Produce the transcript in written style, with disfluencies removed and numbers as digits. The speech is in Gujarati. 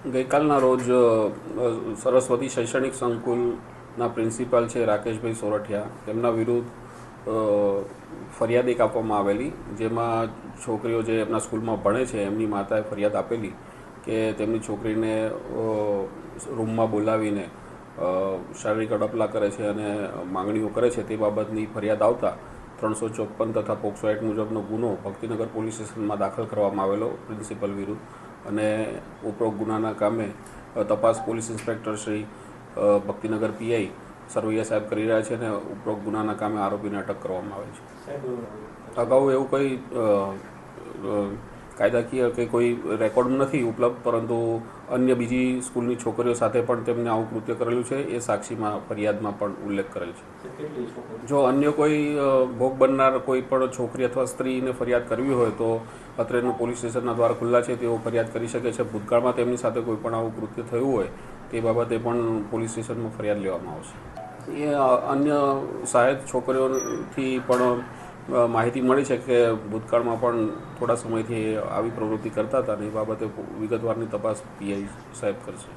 ગઈકાલના રોજ સરસ્વતી શૈક્ષણિક સંકુલના પ્રિન્સિપાલ છે રાકેશભાઈ સોરઠિયા, તેમના વિરુદ્ધ ફરિયાદ એક આપવામાં આવેલી, જેમાં છોકરીઓ જે એમના સ્કૂલમાં ભણે છે એમની માતાએ ફરિયાદ આપેલી કે તેમની છોકરીને રૂમમાં બોલાવીને શારીરિક અડપલા કરે છે અને માંગણીઓ કરે છે. તે બાબતની ફરિયાદ આવતા 354 તથા પોક્સો એક્ટ મુજબનો ગુનો ભક્તિનગર પોલીસ સ્ટેશનમાં દાખલ કરવામાં આવેલો પ્રિન્સિપલ વિરુદ્ધ, અને ઉપરોક્ત ગુનાના કામે તપાસ police inspector Shri Bhaktinagar PI Sarvaiya સાહેબ કરી રહ્યા છે અને ઉપરોક્ત ગુનાના કામે આરોપીને અટક કરવામાં આવે છે. અગાઉ એવું કંઈ કાયદાકીય કે કોઈ રેકોર્ડ નથી ઉપલબ્ધ, પરંતુ અન્ય બીજી સ્કૂલની છોકરીઓ સાથે પણ તેમને આવું કૃત્ય કરેલું છે એ સાક્ષીમાં ફરિયાદમાં પણ ઉલ્લેખ કરેલ છે. જો અન્ય કોઈ ભોગ બનનાર કોઈ પણ છોકરી અથવા સ્ત્રીને ફરિયાદ કરવી હોય તો અત્રેનું પોલીસ સ્ટેશનના દ્વાર ખુલ્લા છે, તેઓ ફરિયાદ કરી શકે છે. ભૂતકાળમાં તેમની સાથે કોઈ પણ આવું કૃત્ય થયું હોય તે બાબતે પણ પોલીસ સ્ટેશનમાં ફરિયાદ લેવામાં આવશે. એ અન્ય સહાયક છોકરીઓથી પણ માહિતી મળી છે કે ભૂતકાળમાં પણ થોડા સમયથી આવી પ્રવૃત્તિ કરતા હતા અને એ બાબતે વિગતવારની તપાસ પીઆઈ સાહેબ કરશે.